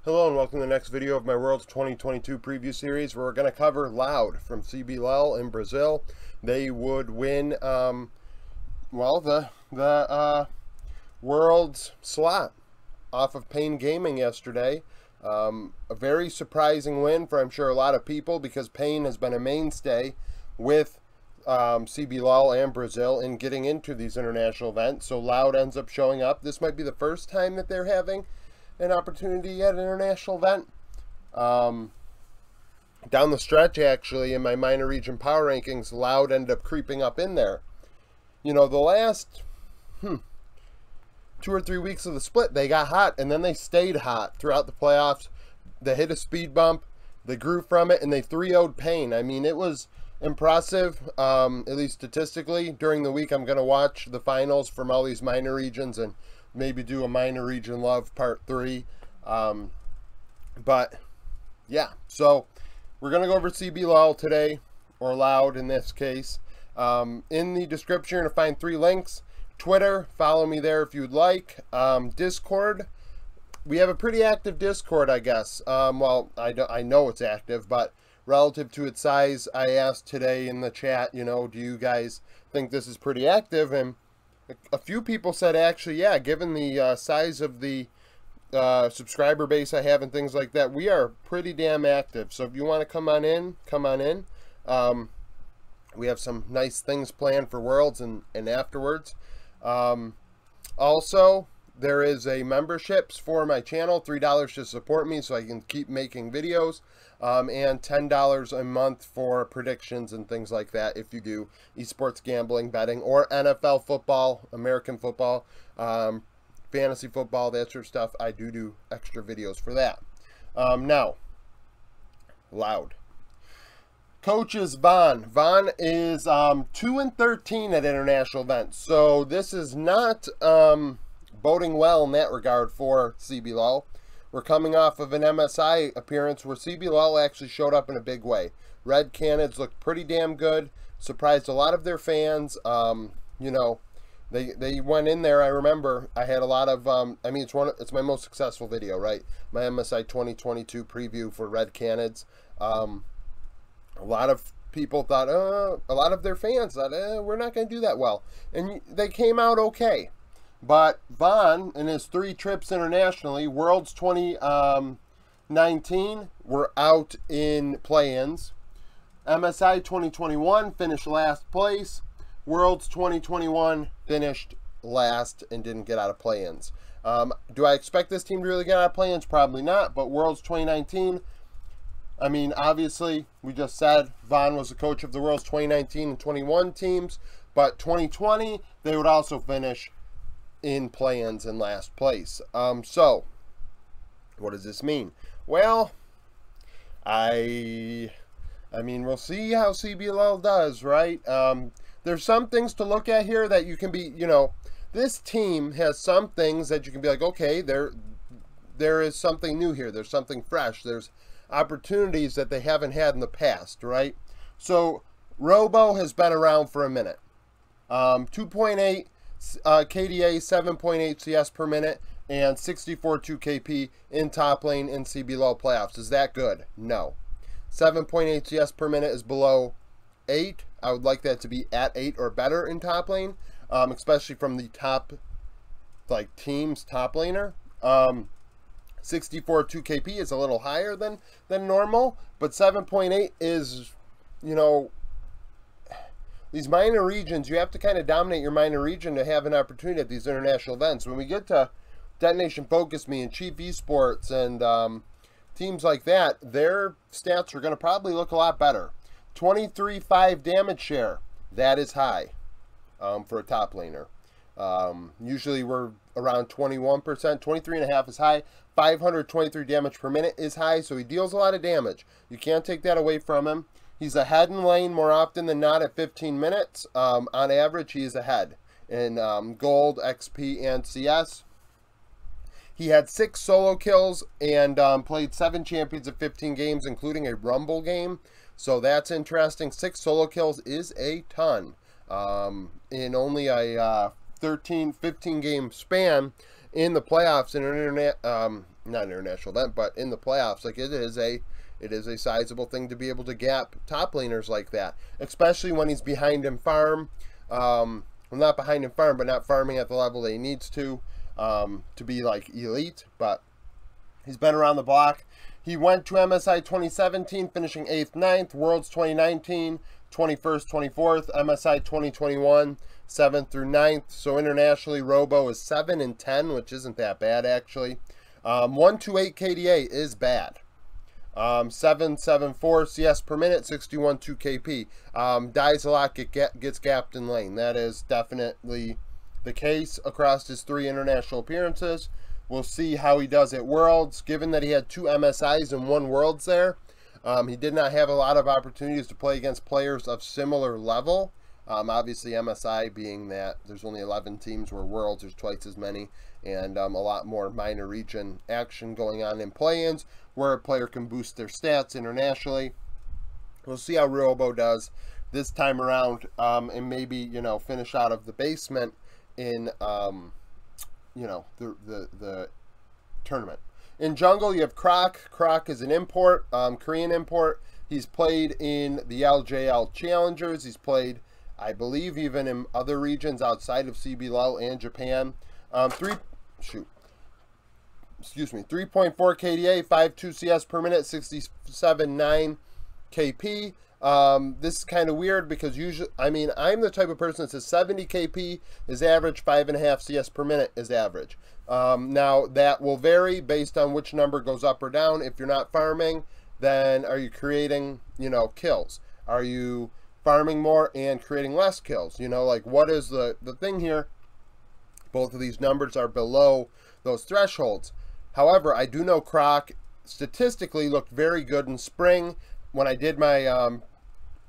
Hello and welcome to the next video of my Worlds 2022 preview series where we're going to cover Loud from CBLOL in Brazil. They would win, well, the Worlds slot off of Pain Gaming yesterday. A very surprising win for, I'm sure, a lot of people because Pain has been a mainstay with CBLOL and Brazil in getting into these international events. So Loud ends up showing up. This might be the first time that they're having an opportunity at an international event. Down the stretch, actually, in my minor region power rankings, Loud ended up creeping up in there. You know, the last 2 or 3 weeks of the split, they got hot, and then they stayed hot throughout the playoffs. They hit a speed bump, they grew from it, and they 3-0'd Pain. I mean, it was impressive, at least statistically. During the week, I'm going to watch the finals from all these minor regions and maybe do a minor region love part 3. But yeah, so we're going to go over CBLOL today, or Loud in this case. In the description, you're going to find 3 links. Twitter, follow me there if you'd like. Discord, we have a pretty active Discord, I guess. Well, I know it's active, but relative to its size, I asked today in the chat, you know, do you guys think this is pretty active? And a few people said, actually, yeah, given the size of the subscriber base I have and things like that, we are pretty damn active. So if you want to come on in, come on in. We have some nice things planned for Worlds and afterwards. Also, there is a memberships for my channel, $3 to support me so I can keep making videos, and $10 a month for predictions and things like that if you do esports gambling, betting, or NFL football, American football, fantasy football, that sort of stuff. I do extra videos for that. Now, Loud. Coach is Vaughn. Vaughn is 2-13 at international events, so this is not boding well in that regard for CBLOL. We're coming off of an MSI appearance where CBLOL actually showed up in a big way. Red Canids looked pretty damn good, surprised a lot of their fans. You know, they went in there. I remember I had a lot of I mean, it's my most successful video, right? My MSI 2022 preview for Red Canids. A lot of people thought, a lot of their fans thought, we're not going to do that well. And they came out okay. But Vaughn, in his 3 trips internationally, Worlds 2019, were out in play-ins. MSI 2021 finished last place. Worlds 2021 finished last and didn't get out of play-ins. Do I expect this team to really get out of play-ins? Probably not. But Worlds 2019... I mean, obviously, we just said Vaughn was the coach of the Worlds 2019 and 21 teams, but 2020, they would also finish in play-ins in last place. So, what does this mean? Well, I mean, we'll see how CBLOL does, right? There's some things to look at here that you can be, you know, this team has some things that you can be like, okay, there is something new here. There's something fresh. There's opportunities that they haven't had in the past, right? So Robo has been around for a minute. 2.8 KDA, 7.8 CS per minute, and 64.2 KP in top lane in CBLOL playoffs. Is that good? No. 7.8 CS per minute is below 8. I would like that to be at 8 or better in top lane, especially from the top, like, team's top laner. 64.2 KP is a little higher than normal, but 7.8 is, you know, these minor regions, you have to kind of dominate your minor region to have an opportunity at these international events. When we get to Detonation Focus Me and Chief Esports and teams like that, their stats are going to probably look a lot better. 23.5 damage share, that is high for a top laner. Usually we're around 21%, 23.5 is high. 523 damage per minute is high, so he deals a lot of damage. You can't take that away from him. He's ahead in lane more often than not at 15 minutes. On average, he is ahead in gold, XP, and CS. He had 6 solo kills and played 7 champions in 15 games, including a Rumble game. So that's interesting. 6 solo kills is a ton. In only a 15 game span in the playoffs in not an international event, but in the playoffs. Like, it is a sizable thing to be able to gap top laners like that, especially when he's behind in farm. Well, not behind in farm, but not farming at the level that he needs to be like elite. But he's been around the block. He went to MSI 2017, finishing 8th, 9th, Worlds 2019, 21st, 24th, MSI 2021, 7th through 9th. So internationally, Robo is 7 and 10, which isn't that bad actually. 128 KDA is bad. 774 CS per minute, 61.2 KP. Dies a lot, gets gapped in lane. That is definitely the case across his 3 international appearances. We'll see how he does at Worlds. Given that he had 2 MSIs and 1 Worlds there, he did not have a lot of opportunities to play against players of similar level. Obviously, MSI being that there's only 11 teams, where Worlds there's twice as many, and a lot more minor region action going on in play-ins, where a player can boost their stats internationally. We'll see how Robo does this time around, and maybe, you know, finish out of the basement in, you know, the tournament. In jungle, you have Croc. Croc is an import, Korean import. He's played in the LJL Challengers. He's played, I believe, even in other regions outside of CBLOL and Japan. 3.4 KDA, 5.2 CS per minute, 67.9 KP. This is kind of weird because usually, I mean, I'm the type of person that says 70 KP is average, 5.5 CS per minute is average. Now, that will vary based on which number goes up or down. If you're not farming, then are you creating, you know, kills? Are you farming more and creating less kills? You know, like, what is the thing here? Both of these numbers are below those thresholds. However, I do know Croc statistically looked very good in spring. When I did my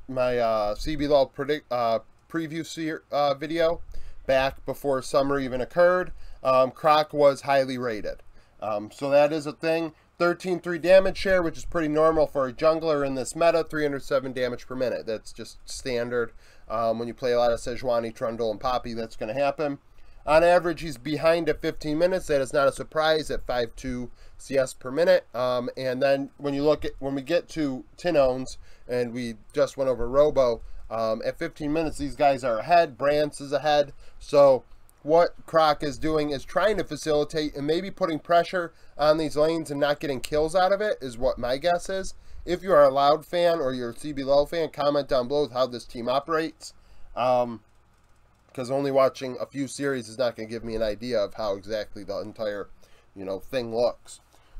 my CBLOL preview video back before summer even occurred, Croc was highly rated. So that is a thing. 13.3 damage share, which is pretty normal for a jungler in this meta. 307 damage per minute. That's just standard. When you play a lot of Sejuani, Trundle, and Poppy, that's going to happen. On average, he's behind at 15 minutes. That is not a surprise at 5.2 CS per minute. And then when you look at, when we get to Tinones, and we just went over Robo, at 15 minutes, these guys are ahead. Brance is ahead. So what Croc is doing is trying to facilitate and maybe putting pressure on these lanes and not getting kills out of it, is what my guess is. If you are a Loud fan or you're a CBLOL fan, comment down below with how this team operates. Because only watching a few series is not going to give me an idea of how exactly the entire, you know, thing looks.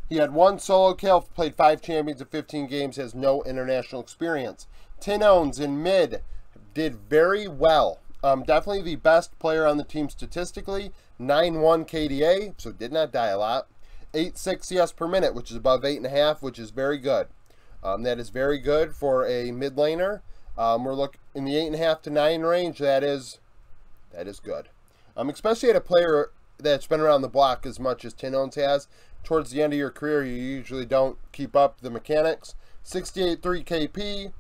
He had 1 solo kill, played 5 champions in 15 games, has no international experience. Tinones in mid did very well. Definitely the best player on the team statistically. 9.1 KDA, so did not die a lot. 8.6 CS per minute, which is above 8.5, which is very good. That is very good for a mid laner. We're looking in the 8.5 to 9 range. That is good. Especially at a player that's been around the block as much as Tinones has. Towards the end of your career, you usually don't keep up the mechanics. 68.3 KP,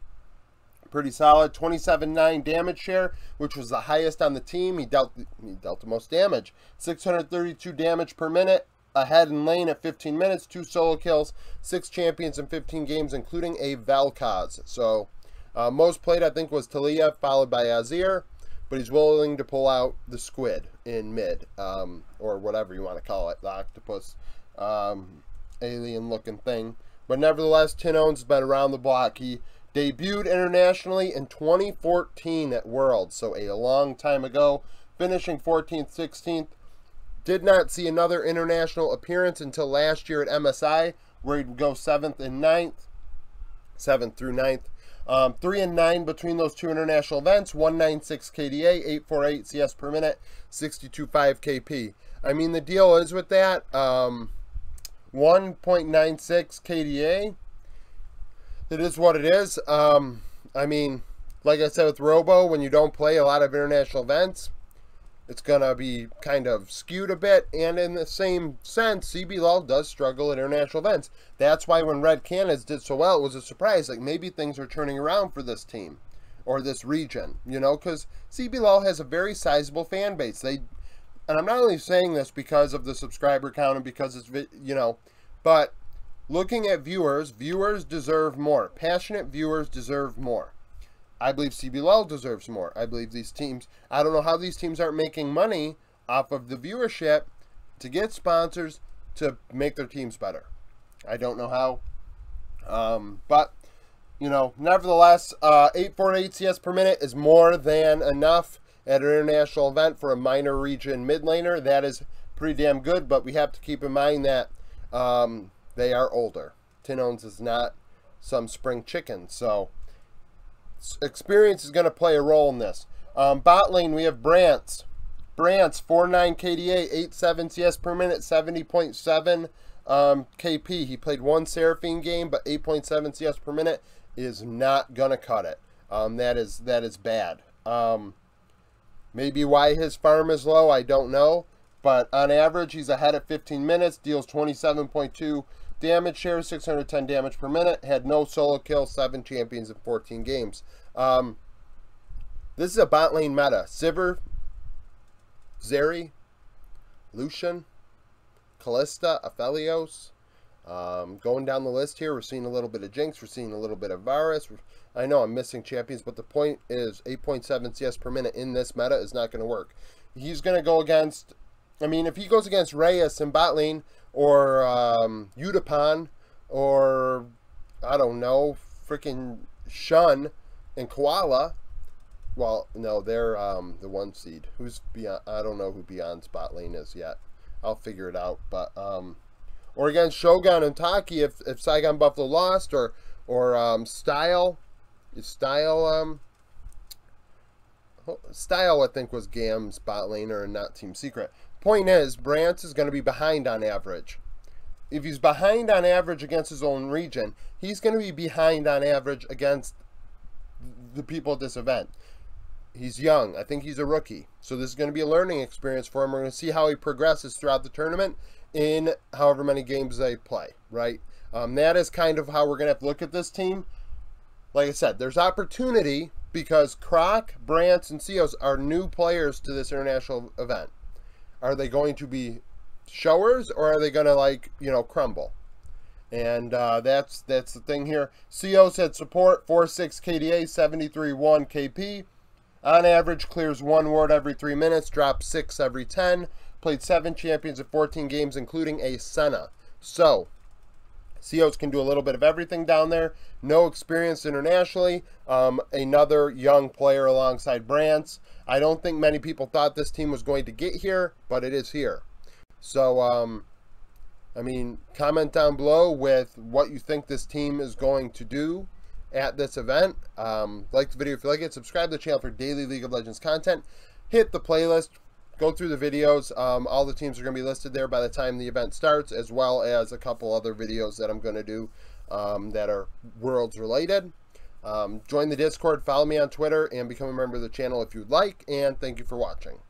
pretty solid. 27.9 damage share, which was the highest on the team. He dealt the most damage. 632 damage per minute. Ahead in lane at 15 minutes. 2 solo kills. 6 champions in 15 games, including a Vel'Koz. So, most played, I think, was Taliyah, followed by Azir. But he's willing to pull out the squid in mid, or whatever you want to call it, the octopus, alien-looking thing. But nevertheless, Tinones has been around the block. He debuted internationally in 2014 at Worlds, so a long time ago, finishing 14th, 16th. Did not see another international appearance until last year at MSI, where he'd go 7th and 9th, 7th through 9th. 3 and 9 between those 2 international events. 196 KDA, 848 CS per minute, 62.5 KP. I mean, the deal is with that, 1.96 KDA. It is what it is. I mean, like I said with Robo, when you don't play a lot of international events, it's going to be kind of skewed a bit. And in the same sense, CBLOL does struggle at international events. That's why when Red Canids did so well, it was a surprise. Like, maybe things are turning around for this team or this region, you know, because CBLOL has a very sizable fan base. And I'm not only saying this because of the subscriber count and because it's, you know, But looking at viewers, viewers deserve more. Passionate viewers deserve more. I believe CBLOL deserves more. I believe these teams, I don't know how these teams aren't making money off of the viewership to get sponsors to make their teams better. I don't know how. But, you know, nevertheless, 848 CS per minute is more than enough at an international event for a minor region mid laner. That is pretty damn good, but we have to keep in mind that they are older. Tinones is not some spring chicken, so experience is going to play a role in this. Bot lane, we have Brance. Brance, 4.9 KDA, 8.7 CS per minute, 70.7 KP. He played one Seraphine game, but 8.7 CS per minute is not going to cut it. That is bad. Maybe why his farm is low, I don't know. But on average, he's ahead at 15 minutes, deals 27.2 damage share, 610 damage per minute, had no solo kills, 7 champions in 14 games. This is a bot lane meta. Sivir, Zeri, Lucian, Kalista, Aphelios. Going down the list here, we're seeing a little bit of Jinx, we're seeing a little bit of Varus. I know I'm missing champions, but the point is 8.7 CS per minute in this meta is not going to work. He's going to go against, I mean, if he goes against Reyes in bot lane, or Udapon, or, I don't know, freaking Shun and Koala, well, no, they're the 1 seed. Who's beyond? I don't know who Beyond's bot lane is yet. I'll figure it out. But or against Shogun and Taki if Saigon Buffalo lost, or Style. Is Style Style I think was Gam's bot laner and not Team Secret. Point is, Brance is going to be behind on average. If he's behind on average against his own region, he's going to be behind on average against the people at this event. He's young. I think he's a rookie. So this is going to be a learning experience for him. We're going to see how he progresses throughout the tournament in however many games they play, right? That is kind of how we're going to have to look at this team. Like I said, there's opportunity because Croc, Brance, and Seos are new players to this international event. Are they going to be showers, or are they going to, like, you know, crumble? And that's the thing here. Seos had support, 4.6 KDA, 73.1 KP. On average, clears 1 ward every 3 minutes, drops 6 every 10. Played 7 champions in 14 games, including a Senna. So, Seos can do a little bit of everything down there. No experience internationally. Another young player alongside Brance. I don't think many people thought this team was going to get here, but it is here. So, I mean, comment down below with what you think this team is going to do at this event. Like the video if you like it. Subscribe to the channel for daily League of Legends content. Hit the playlist. Go through the videos. All the teams are going to be listed there by the time the event starts, as well as a couple other videos that I'm going to do that are Worlds related. Join the Discord, follow me on Twitter, and become a member of the channel if you'd like, and thank you for watching.